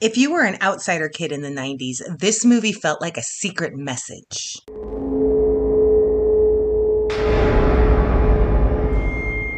If you were an outsider kid in the 90s, this movie felt like a secret message.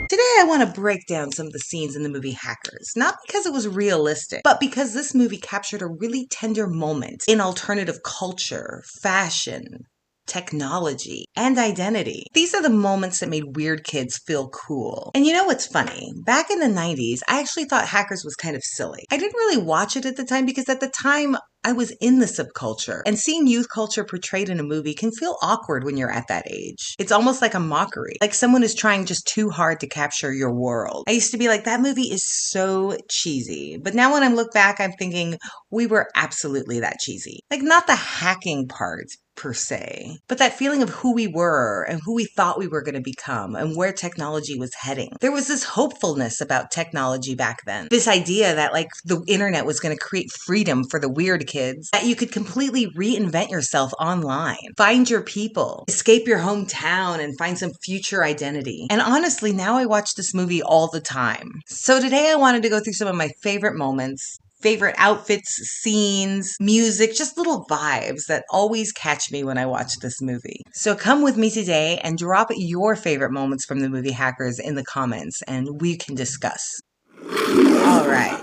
Today I want to break down some of the scenes in the movie Hackers, not because it was realistic, but because this movie captured a really tender moment in alternative culture, fashion, technology, and identity. These are the moments that made weird kids feel cool. And you know what's funny? Back in the 90s, I actually thought Hackers was kind of silly. I didn't really watch it at the time because at the time, I was in the subculture, and seeing youth culture portrayed in a movie can feel awkward when you're at that age. It's almost like a mockery, like someone is trying just too hard to capture your world. I used to be like, that movie is so cheesy. But now when I look back, I'm thinking we were absolutely that cheesy. Like, not the hacking part per se, but that feeling of who we were and who we thought we were going to become and where technology was heading. There was this hopefulness about technology back then. This idea that like the internet was going to create freedom for the weird kids, that you could completely reinvent yourself online, find your people, escape your hometown and find some future identity. And honestly, now I watch this movie all the time. So today I wanted to go through some of my favorite moments, favorite outfits, scenes, music, just little vibes that always catch me when I watch this movie. So come with me today and drop your favorite moments from the movie Hackers in the comments and we can discuss. All right.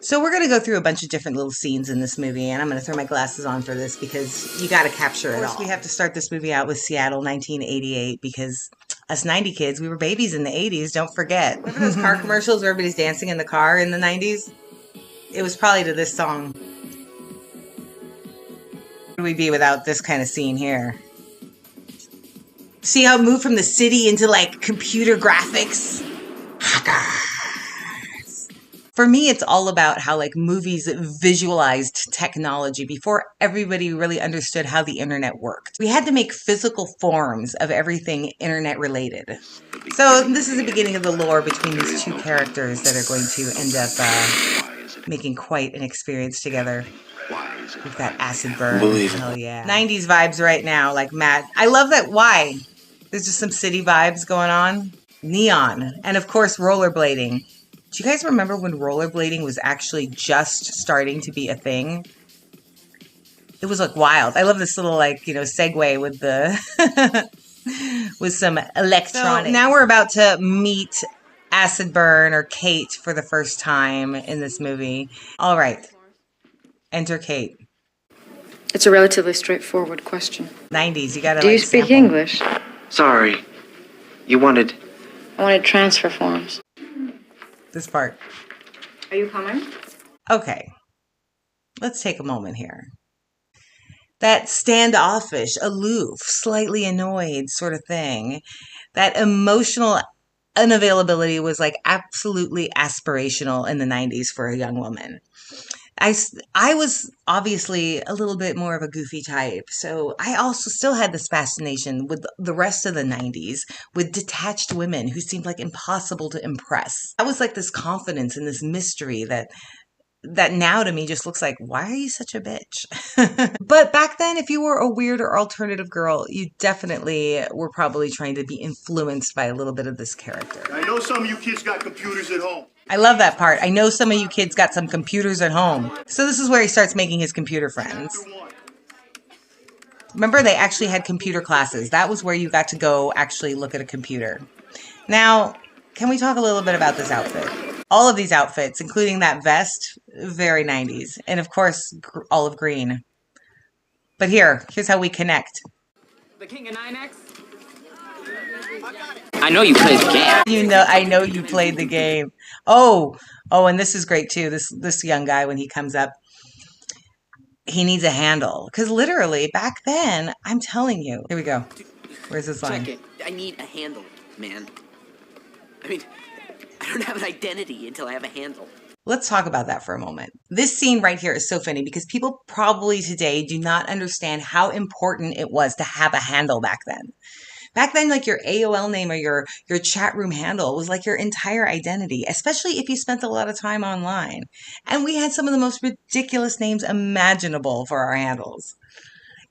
So we're going to go through a bunch of different little scenes in this movie, and I'm going to throw my glasses on for this because you got to capture it all. We have to start this movie out with Seattle, 1988, because us 90 kids, we were babies in the 80s, don't forget. Remember those car commercials where everybody's dancing in the car in the 90s? It was probably to this song. Where would we be without this kind of scene here? See how it moved from the city into like computer graphics? For me, it's all about how like movies visualized technology before everybody really understood how the internet worked. We had to make physical forms of everything internet related. So this is the beginning of the lore between these two characters that are going to end up making quite an experience together. We've got acid burn. Hell yeah. 90s vibes right now, like Matt. I love that. Why? There's just some city vibes going on. Neon. And of course, rollerblading. Do you guys remember when rollerblading was actually just starting to be a thing? It was like wild. I love this little like, segue with the with some electronics. So now we're about to meet Acid Burn or Kate for the first time in this movie. All right. Enter Kate. It's a relatively straightforward question. 90s, you gotta Do you speak sample. English? Sorry. You wanted... I wanted transfer forms. This part. Are you coming? Okay. Let's take a moment here. That standoffish, aloof, slightly annoyed sort of thing. That emotional unavailability was like absolutely aspirational in the 90s for a young woman. I was obviously a little bit more of a goofy type, so I also still had this fascination with the rest of the 90s, with detached women who seemed like impossible to impress. That was like this confidence and this mystery that now to me just looks like, why are you such a bitch? But back then, if you were a weird or alternative girl, you definitely were probably trying to be influenced by a little bit of this character. I know some of you kids got computers at home. I love that part. I know some of you kids got some computers at home. So this is where he starts making his computer friends. Remember, they actually had computer classes. That was where you got to go actually look at a computer. Now, can we talk a little bit about this outfit? All of these outfits, including that vest, very 90s. And of course, olive green. But here's how we connect. The King of 9X? I know you played the game. I know you played the game. Oh, and this is great too. This young guy, when he comes up, he needs a handle. Because literally, back then, I'm telling you. Here we go. Where's this line? Check it. I need a handle, man. I mean, I don't have an identity until I have a handle. Let's talk about that for a moment. This scene right here is so funny because people probably today do not understand how important it was to have a handle back then. Back then, like your AOL name or your chat room handle was like your entire identity, especially if you spent a lot of time online. And we had some of the most ridiculous names imaginable for our handles.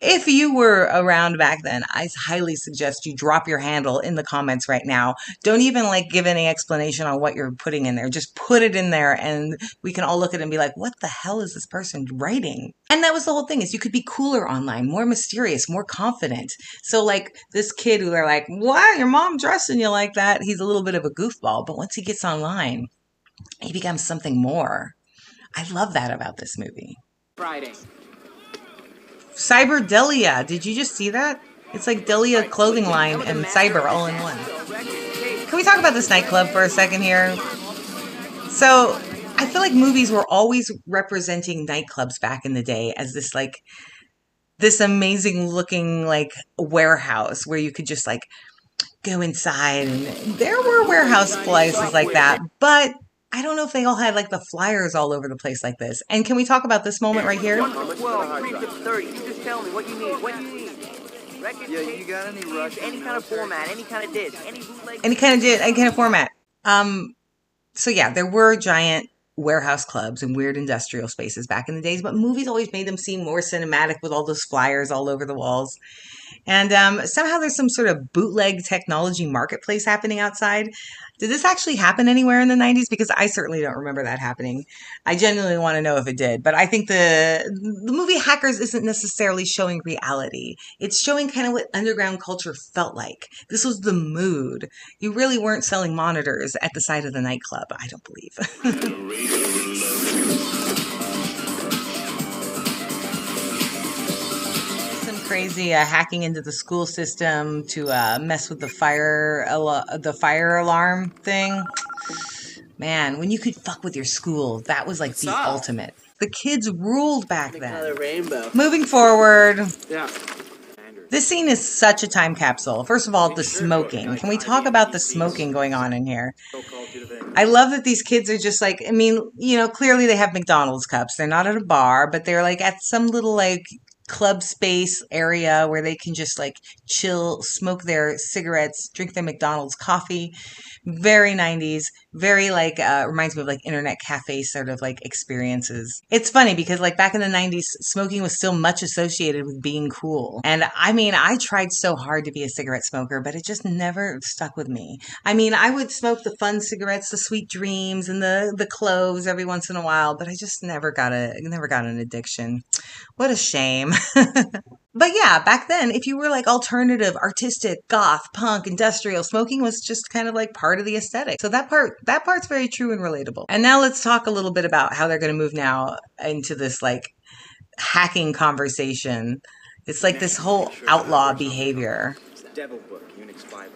If you were around back then, I highly suggest you drop your handle in the comments right now. Don't even like give any explanation on what you're putting in there. Just put it in there and we can all look at it and be like, what the hell is this person writing? And that was the whole thing, is you could be cooler online, more mysterious, more confident. So like this kid who they're like, what? Your mom dressing you like that? He's a little bit of a goofball, but once he gets online, he becomes something more. I love that about this movie. Friday. Cyber Delia. Did you just see that? It's like Delia clothing line and cyber all in one. Can we talk about this nightclub for a second here? So I feel like movies were always representing nightclubs back in the day as this amazing looking like warehouse where you could just like go inside, and there were warehouse places like that, but I don't know if they all had like the flyers all over the place like this. And can we talk about this moment right here? 30. You just tell me what you need. What do you need? Record, Yeah, you got any Russian? any kind of format, any kind of disc, any bootleg. Any kind of format. So yeah, there were giant warehouse clubs and weird industrial spaces back in the days, but movies always made them seem more cinematic with all those flyers all over the walls. And somehow there's some sort of bootleg technology marketplace happening outside. Did this actually happen anywhere in the 90s? Because I certainly don't remember that happening. I genuinely want to know if it did. But I think the movie Hackers isn't necessarily showing reality. It's showing kind of what underground culture felt like. This was the mood. You really weren't selling monitors at the side of the nightclub, I don't believe. Crazy hacking into the school system to mess with the fire alarm thing. Man, when you could fuck with your school, that was like the ultimate. The kids ruled back then. Another rainbow. Moving forward. Yeah. This scene is such a time capsule. First of all, the smoking. Can we talk about the smoking going on in here? I love that these kids are just like, I mean, you know, clearly they have McDonald's cups. They're not at a bar, but they're like at some little like club space area where they can just like chill, smoke their cigarettes, drink their McDonald's coffee. Very 90s, very like reminds me of like internet cafe sort of like experiences. It's funny because like back in the 90s, smoking was still much associated with being cool. And I mean, I tried so hard to be a cigarette smoker, but it just never stuck with me. I mean, I would smoke the fun cigarettes, the Sweet Dreams and the cloves every once in a while, but I just never got an addiction. What a shame. But yeah, back then, if you were like alternative, artistic, goth, punk, industrial, smoking was just kind of like part of the aesthetic. So that part's very true and relatable. And now let's talk a little bit about how they're going to move now into this like hacking conversation. It's like this whole outlaw behavior. Devil Book, Unix Bible.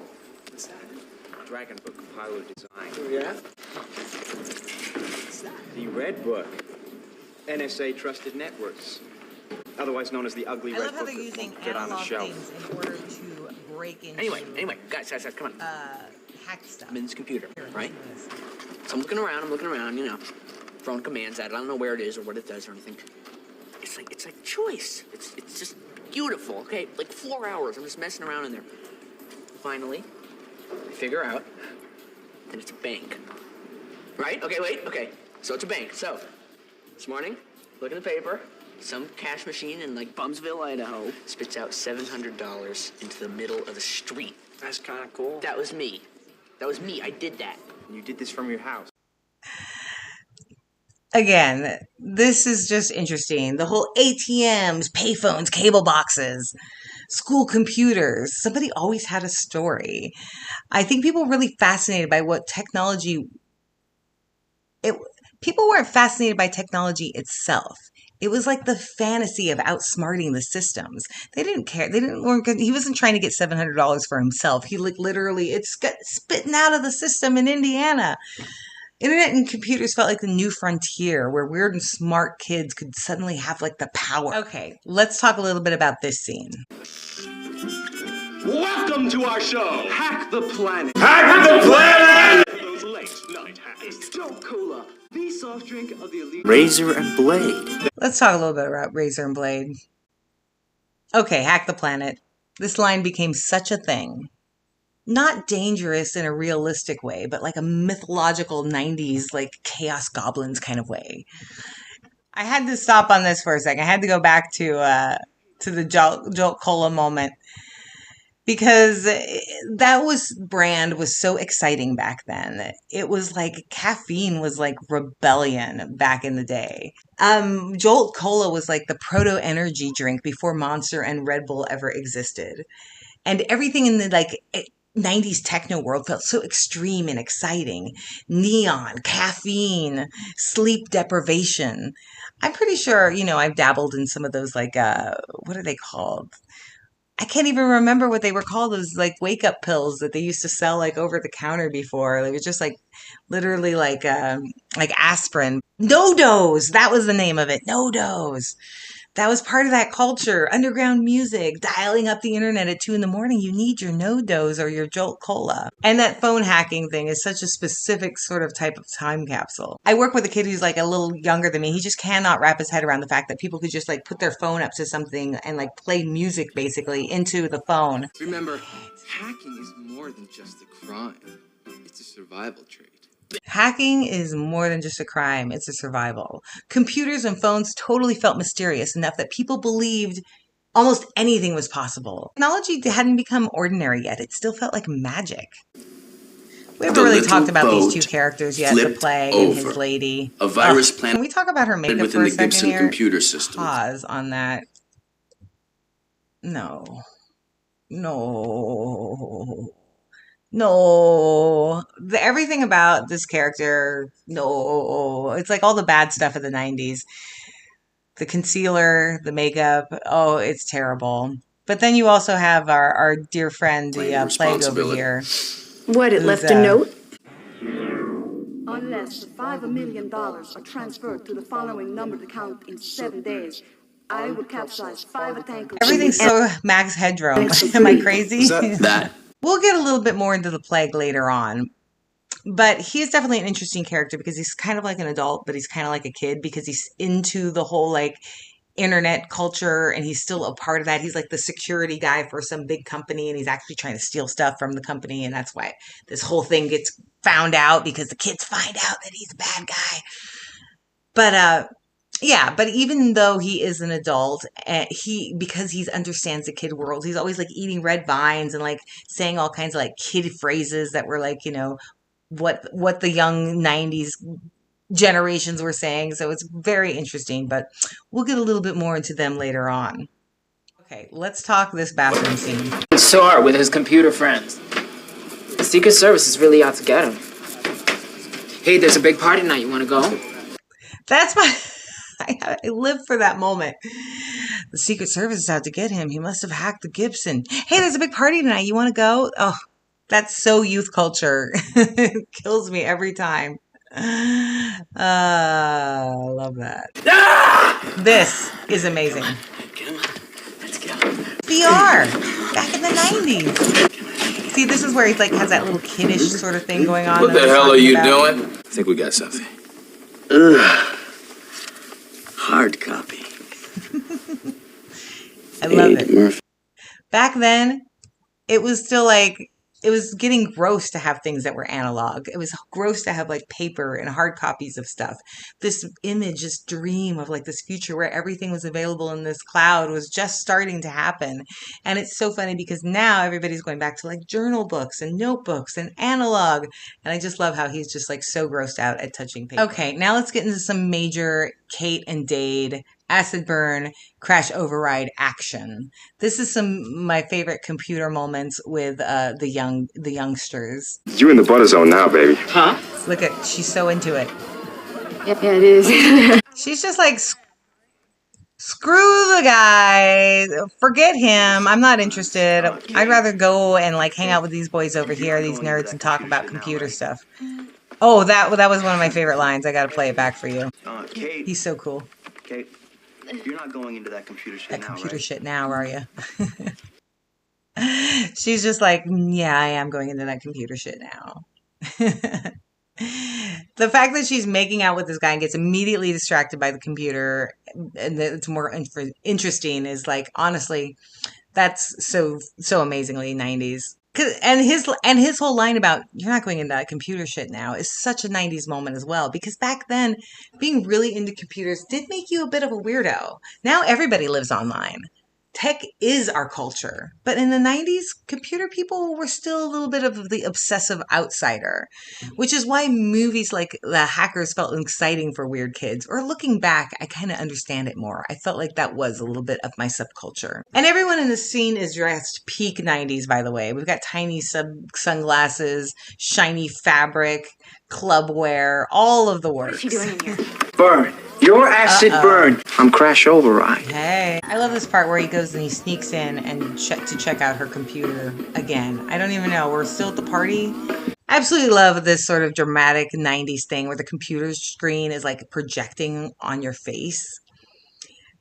What's that? Dragon Book, compiler design. Oh, yeah? The Red Book, NSA Trusted Networks. Otherwise known as the ugly I red love how book they're that using won't get on the analog shelf. things in order to break into Anyway, guys, come on. hack stuff. I'm in this computer, Here, right? listen to this. So I'm looking around, you know, throwing commands at it. I don't know where it is or what it does or anything. It's like choice. It's just beautiful. Okay, like 4 hours. I'm just messing around in there. Finally, I figure out that it's a bank. Right? Okay, wait. Okay, so it's a bank. So this morning, look in the paper. Some cash machine in like Bumsville, Idaho, spits out $700 into the middle of the street. That's kind of cool. That was me. I did that. You did this from your house. Again, this is just interesting. The whole ATMs, payphones, cable boxes, school computers. Somebody always had a story. I think people were really fascinated by what technology. People weren't fascinated by technology itself. It was like the fantasy of outsmarting the systems. They didn't care. He wasn't trying to get $700 for himself. He like literally, it's spitting out of the system in Indiana. Internet and computers felt like the new frontier where weird and smart kids could suddenly have like the power. Okay, let's talk a little bit about this scene. Welcome to our show. Hack the planet. Hack the planet! Those late night hacks. Don't Cola, the soft drink of the elite. Razor and blade. Let's talk a little bit about Razor and Blade. Okay, hack the planet. This line became such a thing. Not dangerous in a realistic way, but like a mythological 90s, like chaos goblins kind of way. I had to stop on this for a second. I had to go back to to the Jolt Cola moment, because that brand was so exciting back then. It was like caffeine was like rebellion back in the day. Jolt Cola was like the proto energy drink before Monster and Red Bull ever existed. And everything in the 90s techno world felt so extreme and exciting. Neon, caffeine, sleep deprivation. I'm pretty sure, I've dabbled in some of those what are they called? I can't even remember what they were called. Those wake up pills that they used to sell over the counter before. It was just literally like aspirin. No dose. That was the name of it. No dose. That was part of that culture. Underground music, dialing up the internet at 2 a.m. You need your no-dose or your Jolt Cola. And that phone hacking thing is such a specific sort of type of time capsule. I work with a kid who's a little younger than me. He just cannot wrap his head around the fact that people could just put their phone up to something and play music basically into the phone. Remember, hacking is more than just a crime. It's a survival trait. Hacking is more than just a crime, it's a survival. Computers and phones totally felt mysterious enough that people believed almost anything was possible. Technology hadn't become ordinary yet. It still felt like magic. We haven't really talked about these two characters yet, the Plague and his lady. A virus planted. Can we talk about her makeup within for a the second Gibson here? computer system. Pause on that. No. Everything about this character, no. It's all the bad stuff of the 90s. The concealer, the makeup, it's terrible. But then you also have our dear friend, the Plague over here. What, it left a note? Unless $5 million are transferred to the following numbered account in 7 days, I will capsize 5 tankers. Everything's so Max Headroom. Am I crazy? That. We'll get a little bit more into the Plague later on. But he's definitely an interesting character because he's kind of like an adult, but he's kind of like a kid because he's into the whole internet culture and he's still a part of that. He's the security guy for some big company and he's actually trying to steal stuff from the company. And that's why this whole thing gets found out because the kids find out that he's a bad guy. But, yeah, but even though he is an adult, because he understands the kid world, he's always eating red vines and saying all kinds of kid phrases that were what the young 90s generations were saying. So it's very interesting, but we'll get a little bit more into them later on. Okay, let's talk this bathroom scene. Soar with his computer friends. The Secret Service is really out to get him. Hey, there's a big party tonight. You want to go? That's my... I live for that moment. The Secret Service is out to get him. He must have hacked the Gibson. Hey, there's a big party tonight. You want to go? Oh, that's so youth culture. It kills me every time. I love that. Ah! This is amazing. Let's go. VR back in the 90s. See, this is where he has that little kiddish sort of thing going on. What the hell are you doing? I think we got something. Ugh. Hard copy. I love it. Back then, it was still it was getting gross to have things that were analog. It was gross to have paper and hard copies of stuff. This image, this dream of this future where everything was available in this cloud was just starting to happen. And it's so funny because now everybody's going back to journal books and notebooks and analog. And I just love how he's just so grossed out at touching paper. Okay, now let's get into some major Kate and Dade acid burn, crash override action. This is my favorite computer moments with the youngsters. You in the butter zone now, baby. Huh? Look at, she's so into it. Yeah, it is. She's just screw the guy, forget him. I'm not interested. I'd rather go and hang out with these boys over here, these nerds, and talk about computer stuff. Oh, that was one of my favorite lines. I got to play it back for you. Kate. He's so cool. Kate, you're not going into that computer shit now, That computer right? shit now, are you? She's just yeah, I am going into that computer shit now. The fact that she's making out with this guy and gets immediately distracted by the computer and that it's more interesting is honestly, that's so amazingly 90s. And his whole line about you're not going into that computer shit now is such a 90s moment as well, because back then being really into computers did make you a bit of a weirdo. Now everybody lives online. Tech is our culture. But in the 90s, computer people were still a little bit of the obsessive outsider, which is why movies like The Hackers felt exciting for weird kids. Or looking back, I kind of understand it more. I felt like that was a little bit of my subculture. And everyone in the scene is dressed peak 90s, by the way. We've got tiny sunglasses, shiny fabric, club wear, all of the works. What is she doing in here? Burn. Your acid burn. I'm crash override. Hey, I love this part where he goes and he sneaks in and to check out her computer again. I don't even know. We're still at the party. I absolutely love this sort of dramatic 90s thing where the computer screen is like projecting on your face.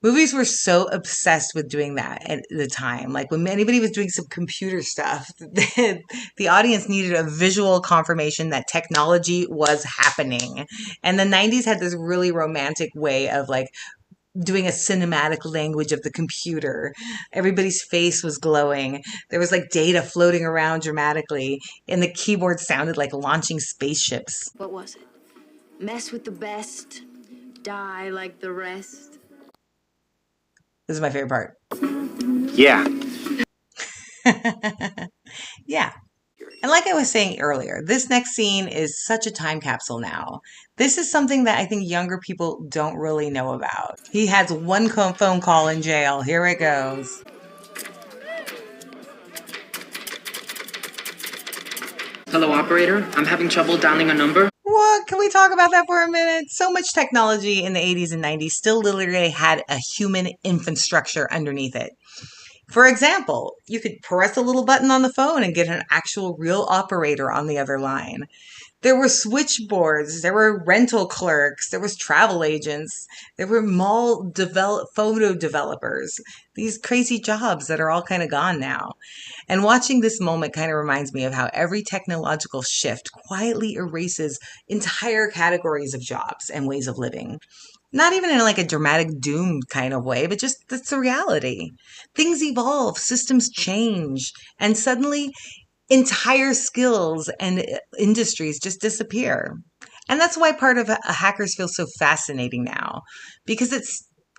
Movies were so obsessed with doing that at the time. Like when anybody was doing some computer stuff, the audience needed a visual confirmation that technology was happening. And the 90s had this really romantic way of like doing a cinematic language of the computer. Everybody's face was glowing. There was like data floating around dramatically, and the keyboard sounded like launching spaceships. What was it? Mess with the best, die like the rest. This is my favorite part. Yeah. Yeah. And like I was saying earlier, this next scene is such a time capsule now. This is something that I think younger people don't really know about. He has one phone call in jail. Here it goes. Hello, operator. I'm having trouble dialing a number. What? Can we talk about that for a minute? So much technology in the 80s and 90s still literally had a human infrastructure underneath it. For example, you could press a little button on the phone and get an actual real operator on the other line. There were switchboards, there were rental clerks, there was travel agents, there were photo developers, these crazy jobs that are all kind of gone now. And watching this moment kind of reminds me of how every technological shift quietly erases entire categories of jobs and ways of living. Not even in like a dramatic doom kind of way, but just that's the reality. Things evolve, systems change, and suddenly entire skills and industries just disappear. And that's why part of Hackers feels so fascinating now, because it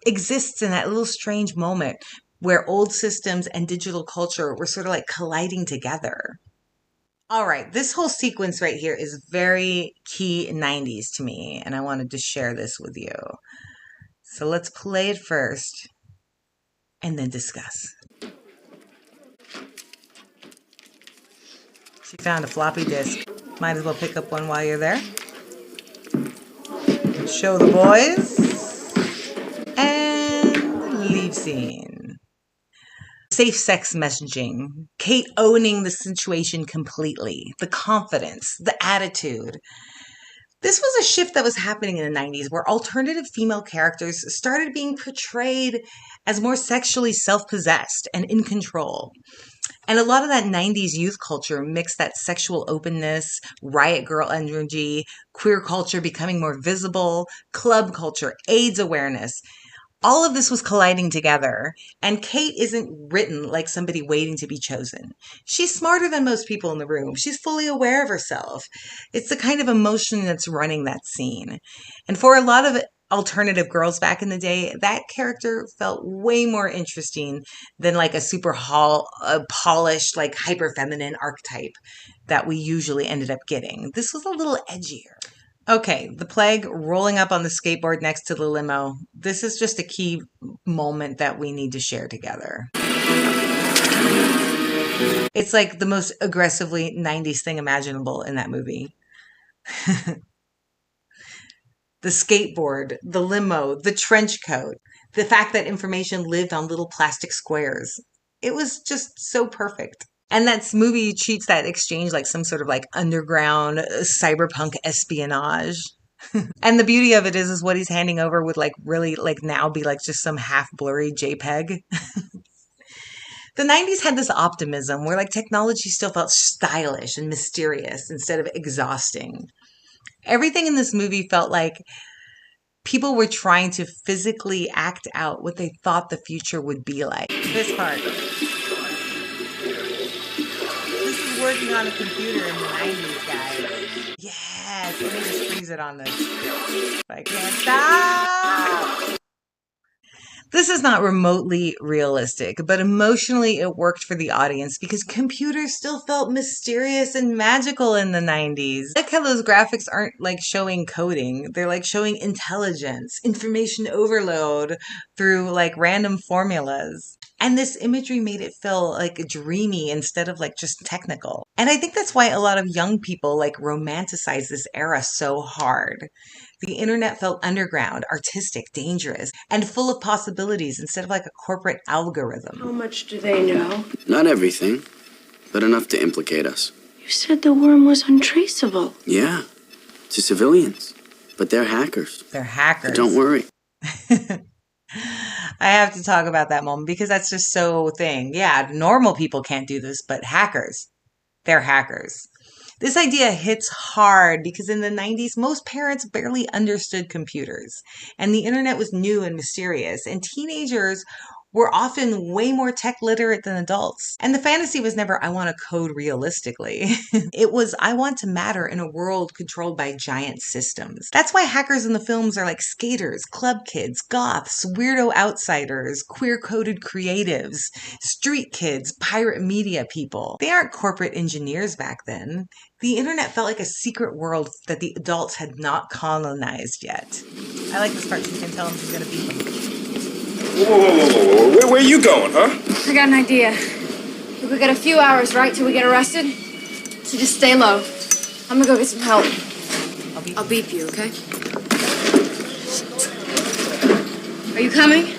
exists in that little strange moment where old systems and digital culture were sort of like colliding together. All right, this whole sequence right here is very key 90s to me, and I wanted to share this with you. So let's play it first and then discuss. She found a floppy disk. Might as well pick up one while you're there. Show the boys. And leave scene. Safe sex messaging. Kate owning the situation completely. The confidence, the attitude. This was a shift that was happening in the 90s where alternative female characters started being portrayed as more sexually self-possessed and in control. And a lot of that 90s youth culture mixed that sexual openness, riot girl energy, queer culture becoming more visible, club culture, AIDS awareness. All of this was colliding together, and Kate isn't written like somebody waiting to be chosen. She's smarter than most people in the room. She's fully aware of herself. It's the kind of emotion that's running that scene. And for a lot of alternative girls back in the day, that character felt way more interesting than like a super polished, like hyper feminine archetype that we usually ended up getting. This was a little edgier. Okay, the plague rolling up on the skateboard next to the limo. This is just a key moment that we need to share together. It's like the most aggressively 90s thing imaginable in that movie. The skateboard, the limo, the trench coat, the fact that information lived on little plastic squares. It was just so perfect. And that movie treats that exchange like some sort of like underground cyberpunk espionage. And the beauty of it is what he's handing over would like really like now be like just some half blurry JPEG. The 90s had this optimism where like technology still felt stylish and mysterious instead of exhausting. Everything in this movie felt like people were trying to physically act out what they thought the future would be like. This part. Working on a computer in the 90s, guys. Yes, let me just freeze it on this. I can't stop. This is not remotely realistic, but emotionally it worked for the audience because computers still felt mysterious and magical in the 90s. I like how those graphics aren't like showing coding. They're like showing intelligence, information overload through like random formulas. And this imagery made it feel like dreamy instead of like just technical. And I think that's why a lot of young people like romanticize this era so hard. The internet felt underground, artistic, dangerous, and full of possibilities instead of like a corporate algorithm. How much do they know? Not everything, but enough to implicate us. You said the worm was untraceable. Yeah, to civilians. But they're hackers. They're hackers. But don't worry. I have to talk about that moment because that's just so thing. Yeah, normal people can't do this, but hackers, they're hackers. This idea hits hard because in the 90s, most parents barely understood computers, and the internet was new and mysterious, and teenagers were often way more tech literate than adults. And the fantasy was never, I want to code realistically. It was, I want to matter in a world controlled by giant systems. That's why hackers in the films are like skaters, club kids, goths, weirdo outsiders, queer-coded creatives, street kids, pirate media people. They aren't corporate engineers back then. The internet felt like a secret world that the adults had not colonized yet. I like this part so you can tell him she's going to beat them. Whoa. Where you going, huh? I got an idea. We got a few hours, right, till we get arrested? So just stay low. I'm gonna go get some help. I'll beep you, okay? Are you coming?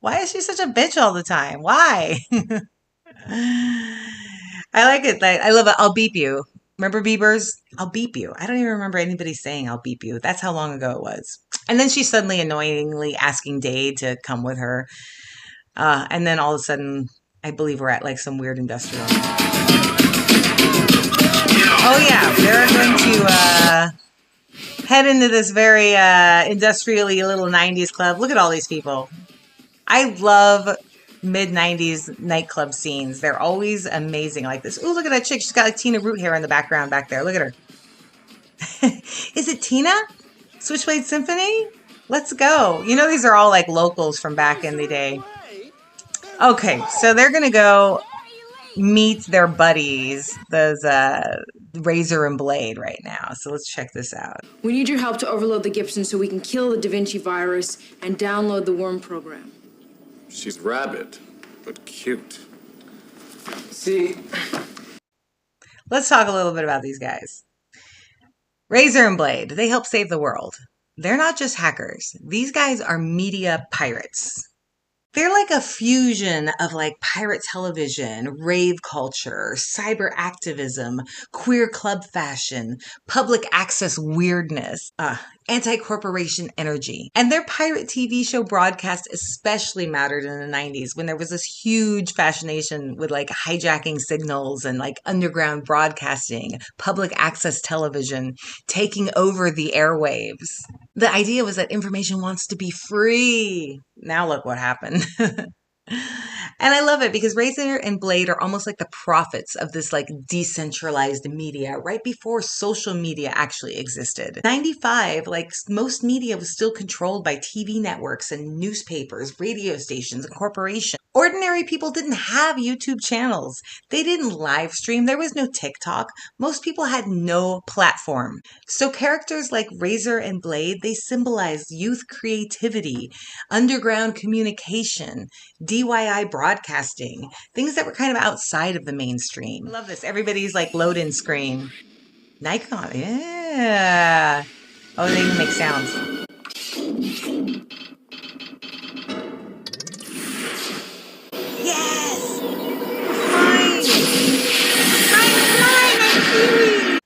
Why is she such a bitch all the time? Why? I like it. I love it. I'll beep you. Remember Bieber's? I'll beep you. I don't even remember anybody saying I'll beep you. That's how long ago it was. And then she's suddenly annoyingly asking Dade to come with her. And then all of a sudden, I believe we're at like some weird industrial. Oh yeah, they're going to head into this very industrially little 90s club. Look at all these people. I love mid-90s nightclub scenes. They're always amazing like this. Ooh, look at that chick. She's got like Tina Root hair in the background back there. Look at her. Is it Tina? Switchblade Symphony? Let's go. You know, these are all like locals from back in the day. Okay, so they're going to go meet their buddies, those Razor and Blade right now. So let's check this out. We need your help to overload the Gibson so we can kill the Da Vinci virus and download the worm program. She's rabid, but cute. See, Let's talk a little bit about these guys. Razor and Blade, they help save the world. They're not just hackers. These guys are media pirates. They're like a fusion of like pirate television, rave culture, cyber activism, queer club fashion, public access weirdness, anti-corporation energy. And their pirate TV show broadcast especially mattered in the 90s when there was this huge fascination with like hijacking signals and like underground broadcasting, public access television taking over the airwaves. The idea was that information wants to be free. Now look what happened. And I love it because Razor and Blade are almost like the prophets of this like decentralized media right before social media actually existed. 95, like most media was still controlled by TV networks and newspapers, radio stations, and corporations. Ordinary people didn't have YouTube channels. They didn't live stream. There was no TikTok. Most people had no platform. So characters like Razor and Blade, they symbolized youth creativity, underground communication, DIY broadcasting, things that were kind of outside of the mainstream. I love this. Everybody's like load-in screen. Nikon, yeah. Oh, they even make sounds. Yes! Fine!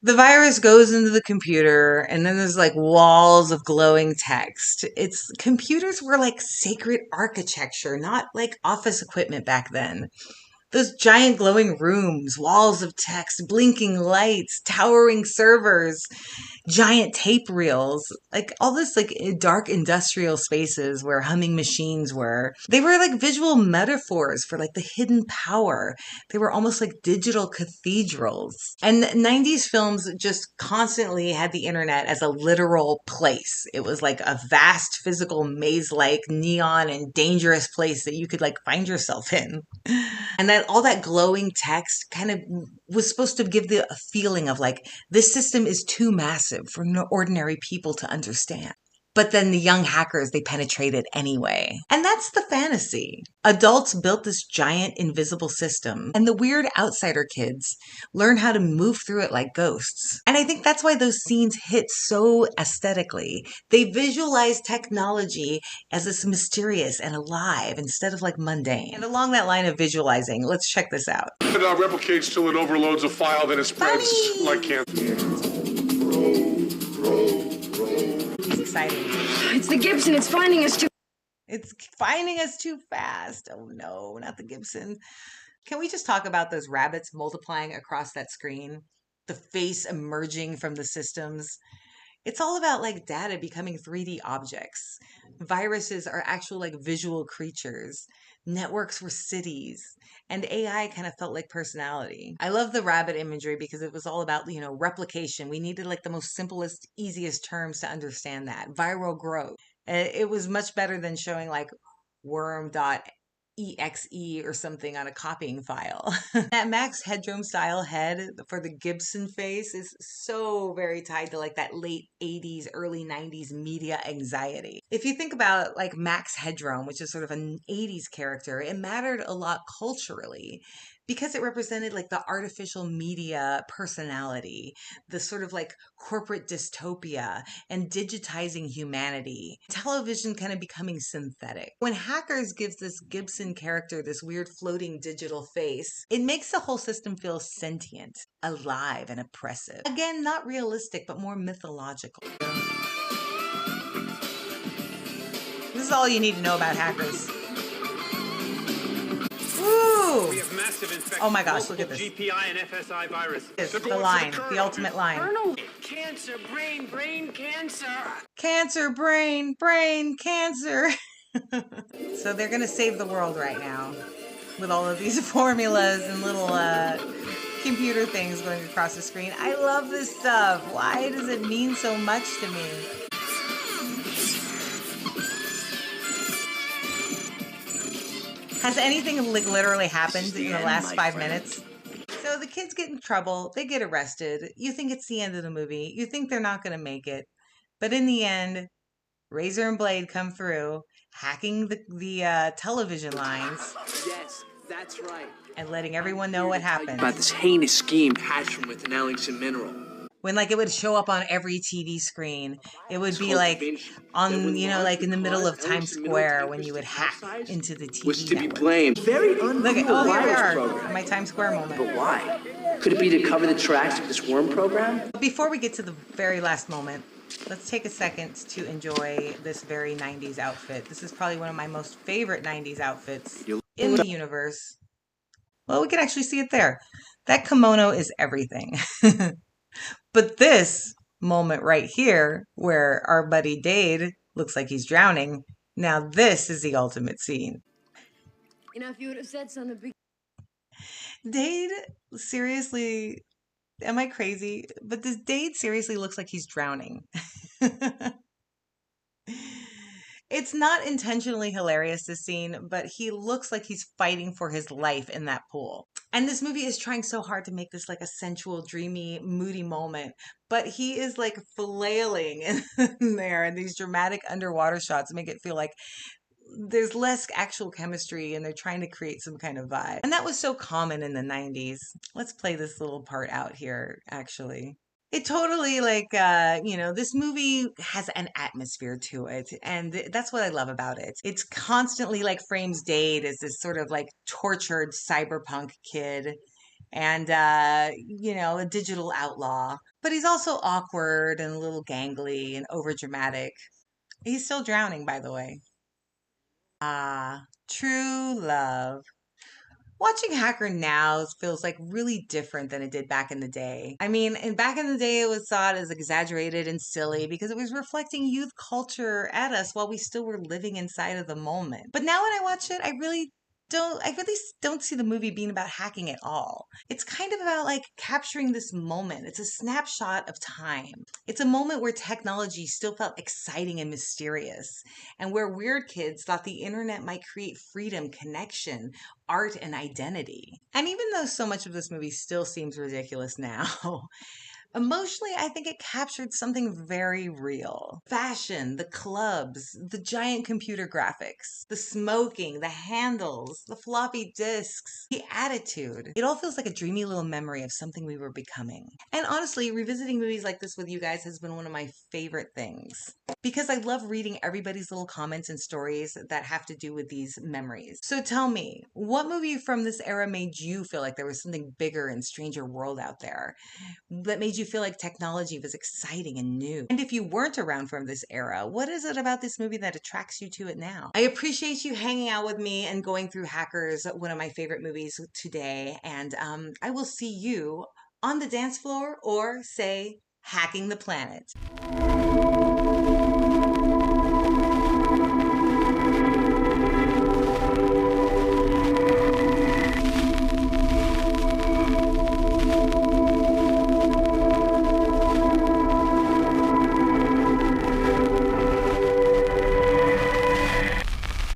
The virus goes into the computer, and then there's like walls of glowing text. Computers were like sacred architecture, not like office equipment back then. Those giant glowing rooms, walls of text, blinking lights, towering servers. giant tape reels, like all this like dark industrial spaces where humming machines were. They were like visual metaphors for like the hidden power. They were almost like digital cathedrals. And 90s films just constantly had the internet as a literal place. It was like a vast physical maze-like neon and dangerous place that you could like find yourself in. And that all that glowing text kind of was supposed to give the feeling of like this system is too massive for ordinary people to understand. But then the young hackers, they penetrated anyway. And that's the fantasy. Adults built this giant invisible system, and the weird outsider kids learn how to move through it like ghosts. And I think that's why those scenes hit so aesthetically. They visualize technology as this mysterious and alive instead of like mundane. And along that line of visualizing, let's check this out. It replicates till it overloads a file, then it spreads like cancer. Exciting. It's the Gibson. It's finding us too. It's finding us too fast. Oh no, not the Gibson. Can we just talk about those rabbits multiplying across that screen? The face emerging from the systems. It's all about like data becoming 3D objects. Viruses are actual like visual creatures. Networks were cities. And AI kind of felt like personality. I love the rabbit imagery because it was all about, replication. We needed like the most simplest, easiest terms to understand that. Viral growth. It was much better than showing like worm.exe or something on a copying file. That Max Headroom style head for the Gibson face is so very tied to like that late 80s, early 90s media anxiety. If you think about like Max Headroom, which is sort of an 80s character, it mattered a lot culturally because it represented like the artificial media personality, the sort of like corporate dystopia and digitizing humanity. Television kind of becoming synthetic. When Hackers gives this Gibson character this weird floating digital face, it makes the whole system feel sentient, alive, and oppressive. Again, not realistic, but more mythological. This is all you need to know about Hackers. Woo! Oh my gosh, look at this. GPI and FSI viruses. It's the line, the ultimate line. Colonel, cancer, brain cancer. Cancer, brain cancer. So they're going to save the world right now with all of these formulas and little computer things going across the screen. I love this stuff. Why does it mean so much to me? Has anything like literally happened in the last 5 minutes? So the kids get in trouble. They get arrested. You think it's the end of the movie. You think they're not going to make it. But in the end, Razor and Blade come through, hacking the television lines. Yes, that's right. And letting everyone know what happened. About this heinous scheme hatched from with an Ellingson mineral. When like it would show up on every TV screen, it would be like on, like in the middle of Times Square when you would hack into the TV was to be network. blamed. Very Look at, oh, here we are, my Times Square moment. But why? Could it be to cover the tracks of this worm program? Before we get to the very last moment, let's take a second to enjoy this very 90s outfit. This is probably one of my most favorite 90s outfits in the universe. Well, we can actually see it there. That kimono is everything. But this moment right here, where our buddy Dade looks like he's drowning, now this is the ultimate scene. If you would have said something. Dade, seriously, am I crazy? But this Dade seriously looks like he's drowning. It's not intentionally hilarious, this scene, but he looks like he's fighting for his life in that pool. And this movie is trying so hard to make this like a sensual, dreamy, moody moment, but he is like flailing in there, and these dramatic underwater shots make it feel like there's less actual chemistry and they're trying to create some kind of vibe. And that was so common in the 90s. Let's play this little part out here, actually. It totally this movie has an atmosphere to it. And that's what I love about it. It's constantly like frames Dade as this sort of like tortured cyberpunk kid and, a digital outlaw. But he's also awkward and a little gangly and overdramatic. He's still drowning, by the way. Ah, true love. Watching Hacker now feels like really different than it did back in the day. I mean, and back in the day, it was thought as exaggerated and silly because it was reflecting youth culture at us while we still were living inside of the moment. But now when I watch it, I really don't see the movie being about hacking at all. It's kind of about like capturing this moment. It's a snapshot of time. It's a moment where technology still felt exciting and mysterious, and where weird kids thought the internet might create freedom, connection, art, and identity. And even though so much of this movie still seems ridiculous now, emotionally, I think it captured something very real. Fashion, the clubs, the giant computer graphics, the smoking, the handles, the floppy disks, the attitude. It all feels like a dreamy little memory of something we were becoming. And honestly, revisiting movies like this with you guys has been one of my favorite things, because I love reading everybody's little comments and stories that have to do with these memories. So tell me, what movie from this era made you feel like there was something bigger and stranger world out there? That made you feel like technology was exciting and new? And if you weren't around from this era, what is it about this movie that attracts you to it now? I appreciate you hanging out with me and going through Hackers, one of my favorite movies today. And I will see you on the dance floor, or say, hacking the planet.